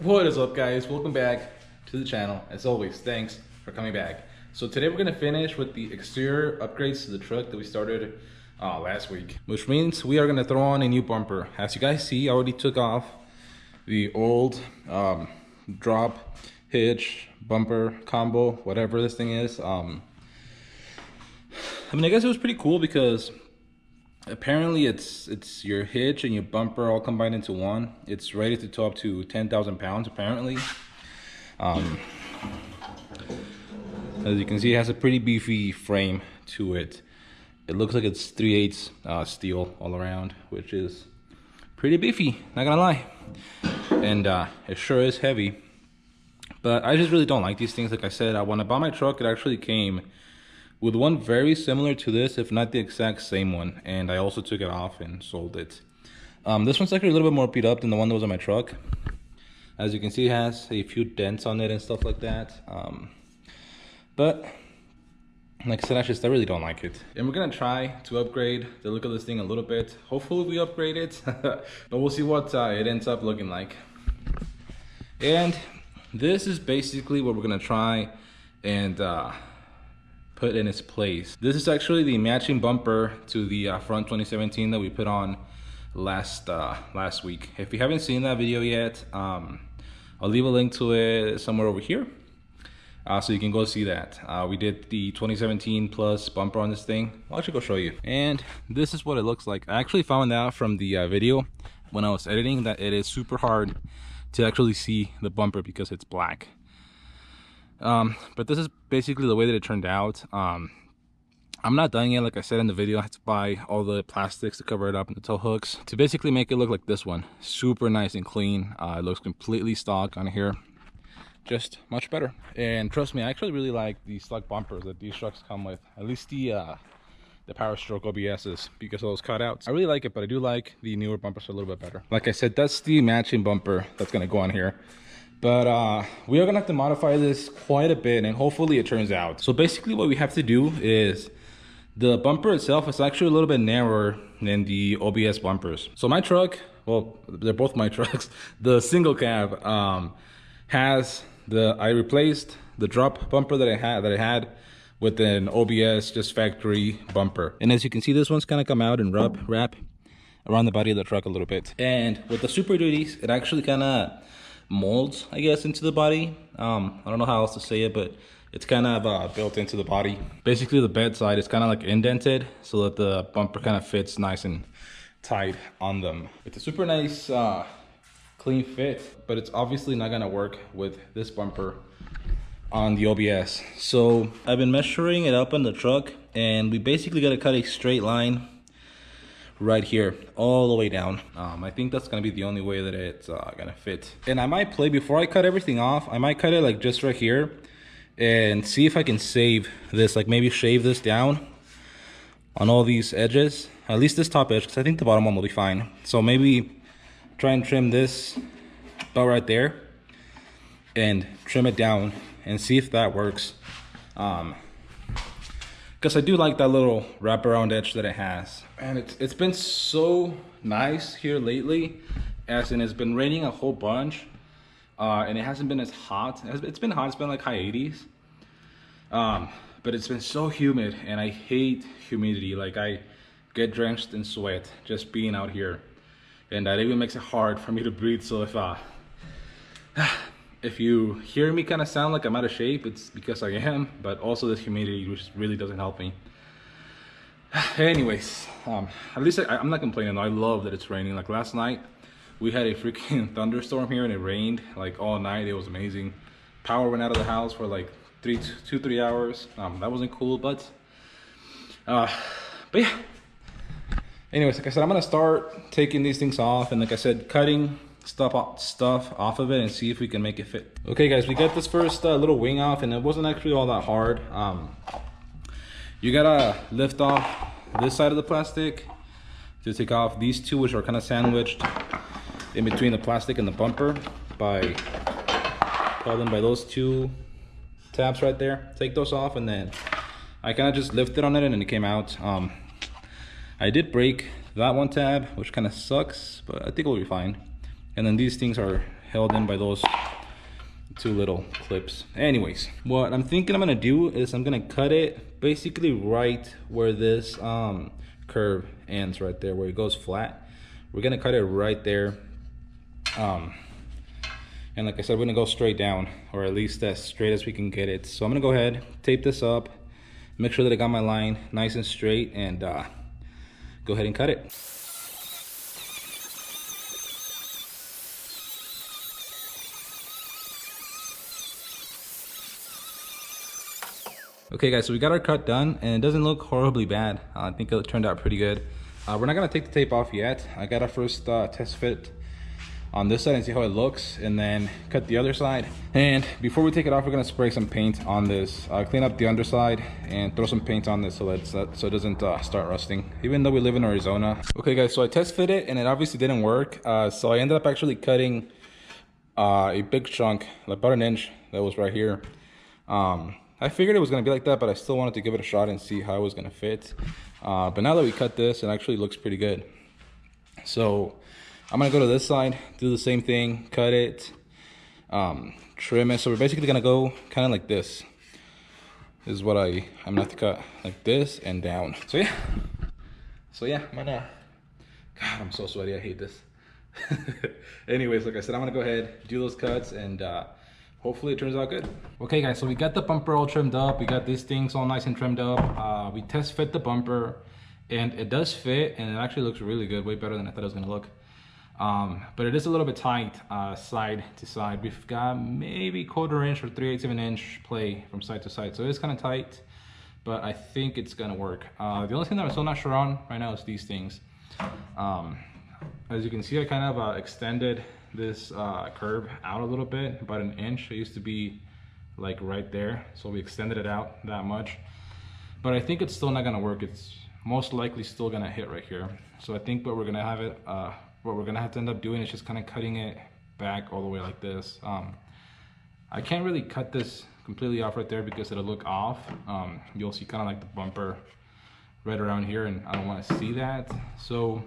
What is up, guys? Welcome back to the channel. As always, thanks for coming back. So today we're gonna finish with the exterior upgrades to the truck that we started last week, which means we are gonna throw on a new bumper. As you guys see, I already took off the old drop hitch bumper combo, whatever this thing is. I mean, I guess it was pretty cool because apparently it's your hitch and your bumper all combined into one. It's rated to tow up to 10,000 pounds apparently. As you can see, it has a pretty beefy frame to it. It looks like it's 3/8 steel all around, which is pretty beefy, not gonna lie. And it sure is heavy. But I just really don't like these things. Like I said, when I bought my truck, it actually came with one very similar to this, if not the exact same one, and I also took it off and sold it. This one's actually a little bit more beat up than the one that was on my truck. As you can see, it has a few dents on it and stuff like that. But like I said, I really don't like it. And we're gonna try to upgrade the look of this thing a little bit. Hopefully we upgrade it, but we'll see what it ends up looking like. And this is basically what we're gonna try and put in its place. This is actually the matching bumper to the front 2017 that we put on last week. If you haven't seen that video yet, I'll leave a link to it somewhere over here, so you can go see that. We did the 2017 plus bumper on this thing. I'll actually go show you. And this is what it looks like. I actually found out from the video when I was editing that it is super hard to actually see the bumper because it's black. But this is basically the way that it turned out. I'm not done yet. Like I said in the video, I had to buy all the plastics to cover it up and the tow hooks to basically make it look like this one. Super nice and clean. It looks completely stock on here. Just much better. And trust me, I actually really like the stock bumpers that these trucks come with. At least the POWERSTROKE OBSs, because of those cutouts. I really like it, but I do like the newer bumpers a little bit better. Like I said, that's the matching bumper that's gonna go on here. But we are gonna have to modify this quite a bit, and hopefully it turns out. So basically what we have to do is, the bumper itself is actually a little bit narrower than the OBS bumpers. So my truck, well, they're both my trucks, the single cab I replaced the drop bumper that I had with an OBS just factory bumper. And as you can see, this one's gonna come out and wrap around the body of the truck a little bit. And with the Super Duties, it actually kinda molds, I guess, into the body. I don't know how else to say it, but it's kind of built into the body. Basically the bed side is kind of like indented so that the bumper kind of fits nice and tight on them. It's a super nice clean fit, but it's obviously not gonna work with this bumper on the OBS. So I've been measuring it up on the truck, and we basically got to cut a straight line right here all the way down. I think that's gonna be the only way that it's gonna fit. And I might play, before I cut everything off, I might cut it like just right here and see if I can save this, like maybe shave this down on all these edges, at least this top edge, because I think the bottom one will be fine. So maybe try and trim this about right there and trim it down and see if that works. Because I do like that little wraparound edge that it has. And it's been so nice here lately, as in it's been raining a whole bunch, and it hasn't been as hot. It's been hot, it's been like high 80s, but it's been so humid, and I hate humidity. Like, I get drenched in sweat just being out here, and that even makes it hard for me to breathe. So if you hear me kind of sound like I'm out of shape, it's because I am, but also this humidity, which really doesn't help me. Anyways, at least I'm not complaining. I love that it's raining. Like last night, we had a freaking thunderstorm here, and it rained like all night. It was amazing. Power went out of the house for like 3 hours. That wasn't cool, but yeah. Anyways, like I said, I'm gonna start taking these things off, and like I said, cutting stuff off of it and see if we can make it fit. Okay guys, we got this first little wing off, and it wasn't actually all that hard. You gotta lift off this side of the plastic to take off these two, which are kind of sandwiched in between the plastic and the bumper by those two tabs right there. Take those off, and then I kind of just lifted on it and it came out. I did break that one tab, which kind of sucks, but I think it'll be fine. And then these things are held in by those two little clips. Anyways, what I'm thinking I'm gonna do is I'm gonna cut it basically right where this curve ends, right there where it goes flat. We're gonna cut it right there, and like I said, we're gonna go straight down, or at least as straight as we can get it. So I'm gonna go ahead, tape this up, make sure that I got my line nice and straight, and go ahead and cut it. Okay guys, so we got our cut done, and it doesn't look horribly bad. I think it turned out pretty good. We're not gonna take the tape off yet. I gotta first test fit on this side and see how it looks, and then cut the other side. And before we take it off, we're gonna spray some paint on this, clean up the underside, and throw some paint on this so it doesn't start rusting, even though we live in Arizona. Okay guys, so I test fit it, and it obviously didn't work. So I ended up actually cutting a big chunk, like about 1 inch, that was right here. I figured it was gonna be like that, but I still wanted to give it a shot and see how it was gonna fit. But now that we cut this, it actually looks pretty good. So I'm gonna go to this side, do the same thing, cut it, trim it. So we're basically gonna go kind of like this. This is what I'm gonna have to cut, like this and down. So yeah, I'm gonna, God, I'm so sweaty, I hate this. Anyways, like I said, I'm gonna go ahead, do those cuts, and hopefully it turns out good. Okay guys, so we got the bumper all trimmed up. We got these things all nice and trimmed up. We test fit the bumper, and it does fit, and it actually looks really good, way better than I thought it was gonna look. But it is a little bit tight side to side. We've got maybe 1/4 inch or 3/8 of an inch play from side to side. So it is kind of tight, but I think it's gonna work. The only thing that I'm still not sure on right now is these things. As you can see, I kind of extended this curve out a little bit, about 1 inch. It used to be like right there, so we extended it out that much. But I think it's still not gonna work. It's most likely still gonna hit right here. So I think what we're gonna have to end up doing is just kind of cutting it back all the way like this. I can't really cut this completely off right there because it'll look off. You'll see kind of like the bumper right around here, and I don't want to see that. So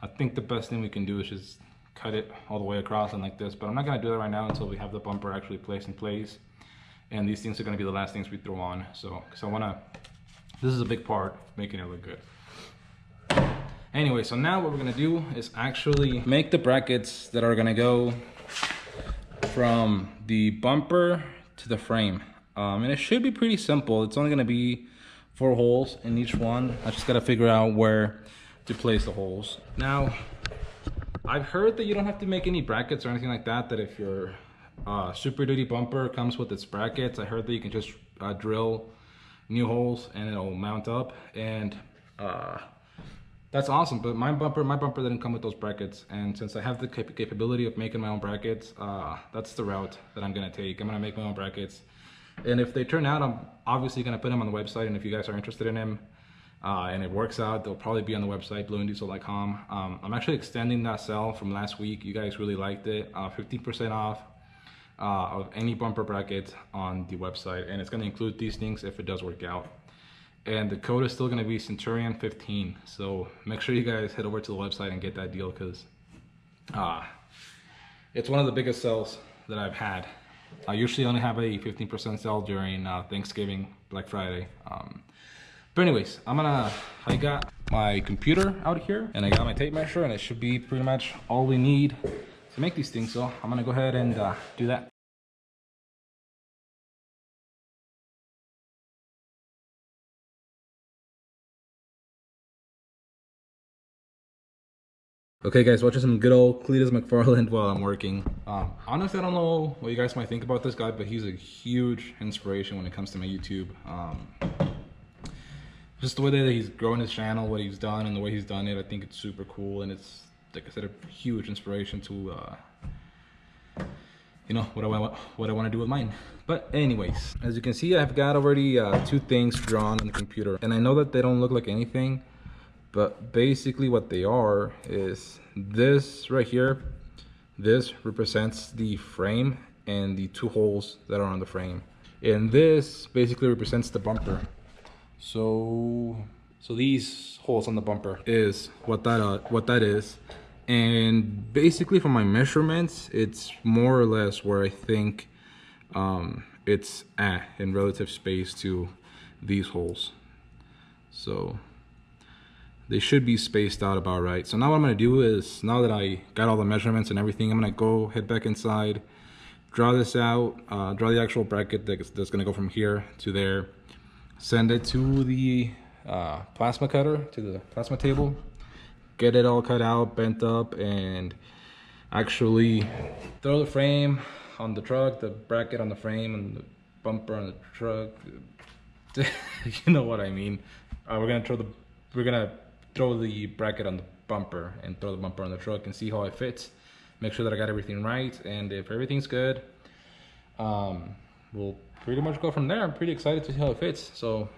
I think the best thing we can do is just cut it all the way across and like this, but I'm not gonna do that right now until we have the bumper actually placed in place, and these things are gonna be the last things we throw on. So because this is a big part of making it look good. Anyway, so now what we're gonna do is actually make the brackets that are gonna go from the bumper to the frame, and it should be pretty simple. It's only gonna be 4 holes in each one. I just gotta figure out where to place the holes. Now, I've heard that you don't have to make any brackets or anything like that, that if your Super Duty bumper comes with its brackets, I heard that you can just drill new holes and it'll mount up, and that's awesome. But my bumper didn't come with those brackets, and since I have the capability of making my own brackets, that's the route that I'm gonna take. I'm gonna make my own brackets, and if they turn out, I'm obviously gonna put them on the website, and if you guys are interested in them, and it works out, they'll probably be on the website, blueanddiesel.com. I'm actually extending that sale from last week. You guys really liked it. 15% off of any bumper bracket on the website, and it's going to include these things if it does work out. And the code is still going to be Centurion15. So make sure you guys head over to the website and get that deal, because it's one of the biggest sales that I've had. I usually only have a 15% sale during Thanksgiving, Black Friday. But anyways, I got my computer out here, and I got my tape measure, and it should be pretty much all we need to make these things. So I'm gonna go ahead and do that. Okay guys, watching some good old Cletus McFarland while I'm working. Honestly, I don't know what you guys might think about this guy, but he's a huge inspiration when it comes to my YouTube. Just the way that he's growing his channel, what he's done, and the way he's done it, I think it's super cool, and it's, like I said, a huge inspiration to, you know, what I want to do with mine. But anyways, as you can see, I've got already 2 things drawn on the computer, and I know that they don't look like anything, but basically what they are is this right here. This represents the frame and the 2 holes that are on the frame, and this basically represents the bumper. So these holes on the bumper is what that is, And basically from my measurements, it's more or less where I think it's at in relative space to these holes. So they should be spaced out about right. So now what I'm gonna do is, now that I got all the measurements and everything, I'm gonna head back inside, draw this out, draw the actual bracket that's gonna go from here to there, send it to the plasma cutter, to the plasma table, get it all cut out, bent up, and actually throw the frame on the truck, the bracket on the frame, and the bumper on the truck. You know what I mean. We're gonna throw the bracket on the bumper and throw the bumper on the truck and see how it fits. Make sure that I got everything right, and if everything's good, we'll pretty much go from there. I'm pretty excited to see how it fits. So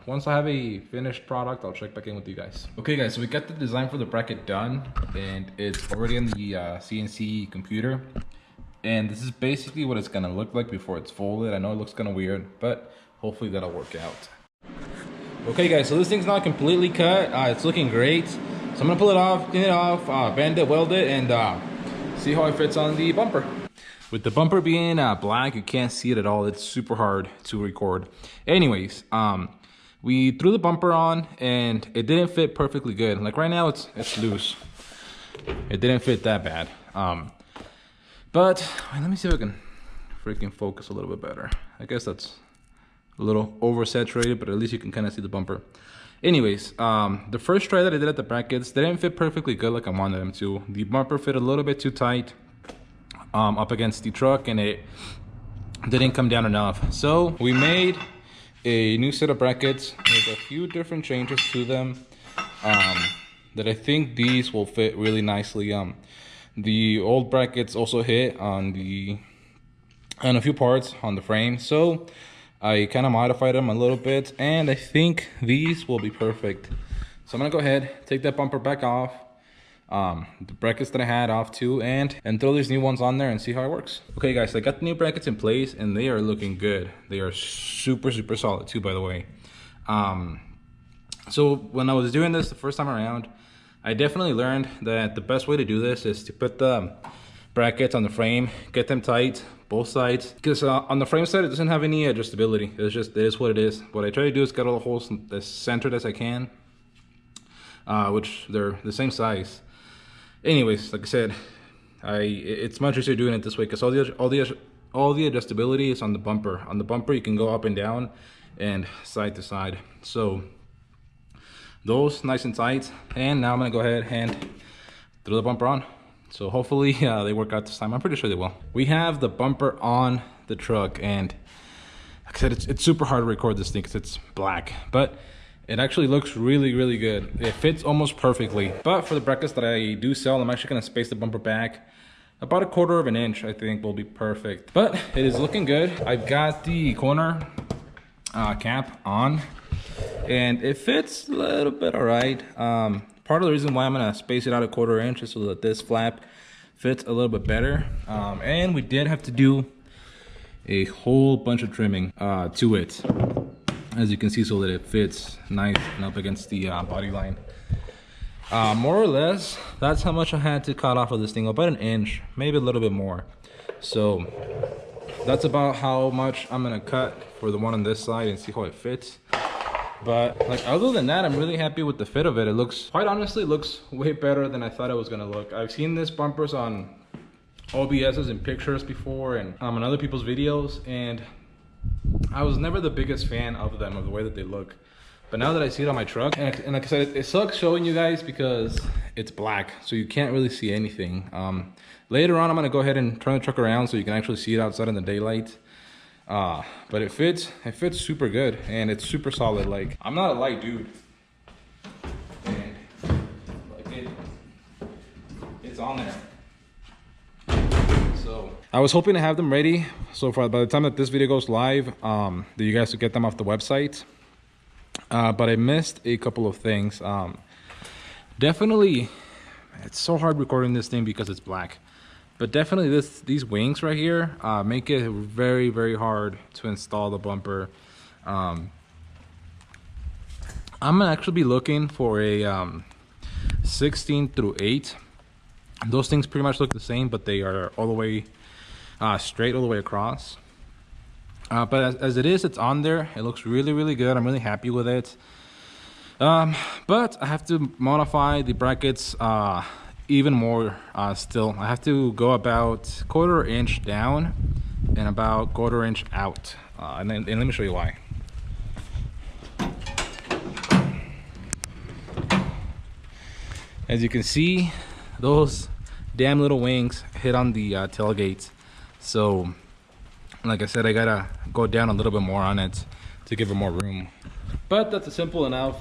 once I have a finished product, I'll check back in with you guys. Okay guys, so we got the design for the bracket done, and it's already in the CNC computer. And this is basically what it's gonna look like before it's folded. I know it looks kind of weird, but hopefully that'll work out. Okay guys, so this thing's not completely cut. It's looking great. So I'm gonna pull it off, clean it off, bend it, weld it, and see how it fits on the bumper. With the bumper being black, you can't see it at all. It's super hard to record. Anyways, we threw the bumper on and it didn't fit perfectly good. Like right now it's loose. It didn't fit that bad. But let me see if I can freaking focus a little bit better. I guess that's a little oversaturated, but at least you can kind of see the bumper. Anyways, the first try that I did at the brackets, they didn't fit perfectly good like I wanted them to. The bumper fit a little bit too tight up against the truck, and it didn't come down enough. So we made a new set of brackets with a few different changes to them that I think these will fit really nicely. The old brackets also hit on a few parts on the frame, so I kind of modified them a little bit, and I think these will be perfect. So I'm gonna go ahead, take that bumper back off, the brackets that I had off too, and throw these new ones on there and see how it works. Okay guys, so I got the new brackets in place and they are looking good. They are super solid too, by the way. So when I was doing this the first time around, I definitely learned that the best way to do this is to put the brackets on the frame, get them tight, both sides, because on the frame side it doesn't have any adjustability. It is what it is. What I try to do is get all the holes as centered as I can, which they're the same size. Anyways, like I said, it's much easier doing it this way because all the adjustability is on the bumper. On the bumper you can go up and down and side to side. So those nice and tight, and now I'm gonna go ahead and throw the bumper on. So hopefully they work out this time. I'm pretty sure they will. We have the bumper on the truck, and like I said, it's super hard to record this thing because it's black, but it actually looks really good. It fits almost perfectly. But for the brackets that I do sell, I'm actually gonna space the bumper back about 1/4 of an inch. I think will be perfect. But it is looking good. I've got the corner cap on, and it fits a little bit all right. Part of the reason why I'm gonna space it out 1/4 inch is so that this flap fits a little bit better. And we did have to do a whole bunch of trimming to it, as you can see, so that it fits nice and up against the body line. More or less, that's how much I had to cut off of this thing, about 1 inch, maybe a little bit more. So that's about how much I'm gonna cut for the one on this side and see how it fits. But like, other than that, I'm really happy with the fit of it. It looks, quite honestly, looks way better than I thought it was gonna look. I've seen this bumpers on OBS's and pictures before, and on other people's videos, and I was never the biggest fan of them, of the way that they look. But now that I see it on my truck, and like I said, it sucks showing you guys because it's black, so you can't really see anything. Later on, I'm gonna go ahead and turn the truck around so you can actually see it outside in the daylight. But it fits super good, and it's super solid. Like, I'm not a light dude, and like it's on there. So I was hoping to have them ready so far by the time that this video goes live, that you guys would get them off the website. But I missed a couple of things. Definitely, it's so hard recording this thing because it's black. But definitely these wings right here make it very hard to install the bumper. I'm gonna actually be looking for a 16 through 8 Those things pretty much look the same, but they are all the way straight all the way across. But as it is, it's on there. It looks really, really good. I'm really happy with it. But I have to modify the brackets even more still. I have to go about 1/4 inch down and about 1/4 inch out. And let me show you why. As you can see, those damn little wings hit on the tailgate. So, like I said, I gotta go down a little bit more on it to give it more room. But that's a simple enough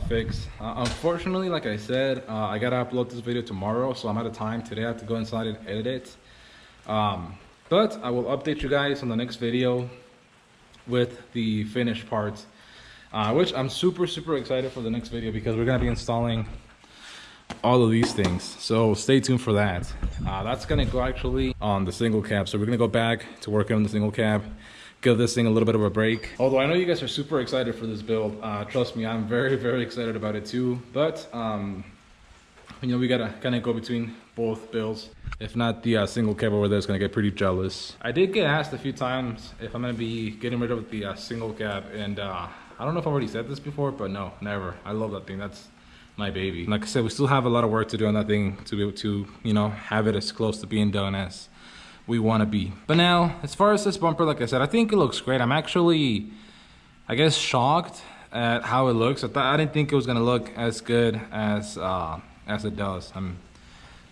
fix. Unfortunately, like I said, I gotta upload this video tomorrow, so I'm out of time today. I have to go inside and edit it. But I will update you guys on the next video with the finished parts, which I'm super excited for the next video because we're gonna be installing all of these things, so stay tuned for that. That's gonna go actually on the single cab, so we're gonna go back to working on the single cab, give this thing a little bit of a break. Although I know you guys are super excited for this build, trust me, I'm very excited about it too. But you know, we gotta kind of go between both builds. If not, the single cab over there is gonna get pretty jealous. I did get asked a few times if I'm gonna be getting rid of the single cab, and I don't know if I already said this before, but no, never. I love that thing. That's my baby. Like I said, we still have a lot of work to do on that thing to be able to, you know, have it as close to being done as we want to be. But now, as far as this bumper, like I said, I think it looks great. I'm actually, I guess, shocked at how it looks. I didn't think it was gonna look as good as it does. I'm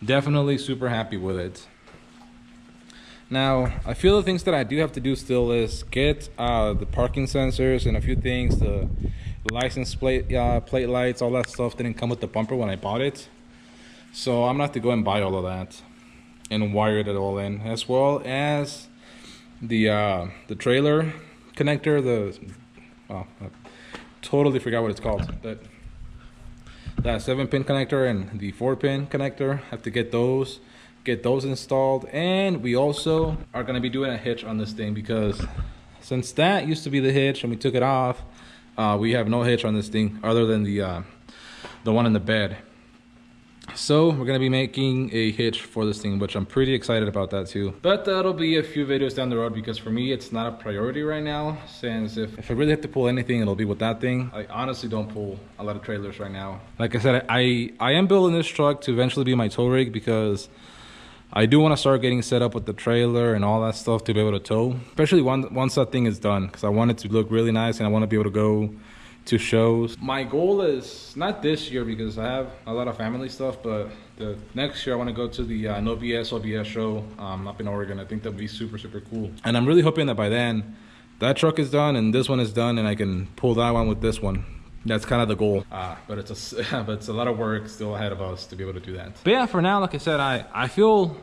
definitely super happy with it. Now, I feel the things that I do have to do still is get the parking sensors and a few things. The license plate lights, all that stuff didn't come with the bumper when I bought it, so I'm gonna have to go and buy all of that and wire it all in, as well as the trailer connector. I totally forgot what it's called, but that 7-pin connector and the 4-pin connector, have to get those installed. And we also are going to be doing a hitch on this thing, because since that used to be the hitch and we took it off, we have no hitch on this thing other than the one in the bed. So we're going to be making a hitch for this thing, which I'm pretty excited about that too. But that'll be a few videos down the road, because for me it's not a priority right now, since if I really have to pull anything, it'll be with that thing. I honestly don't pull a lot of trailers right now. Like I said, I am building this truck to eventually be my tow rig, because I do want to start getting set up with the trailer and all that stuff to be able to tow, especially once that thing is done, because I want it to look really nice and I want to be able to go to shows. My goal is not this year, because I have a lot of family stuff, but the next year I want to go to the OBS show up in Oregon. I think that'd be super cool, and I'm really hoping that by then that truck is done and this one is done and I can pull that one with this one. That's kind of the goal, but it's a lot of work still ahead of us to be able to do that. But yeah, for now, like I said, I feel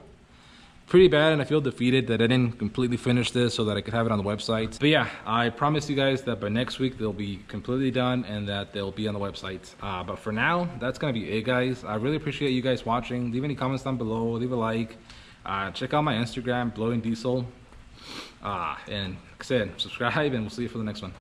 pretty bad and I feel defeated that I didn't completely finish this so that I could have it on the website. But yeah, I promise you guys that by next week they'll be completely done and that they'll be on the website. But for now, that's gonna be it, guys. I really appreciate you guys watching. Leave any comments down below, leave a like, check out my Instagram, Blowing Diesel, and like I said, subscribe, and we'll see you for the next one.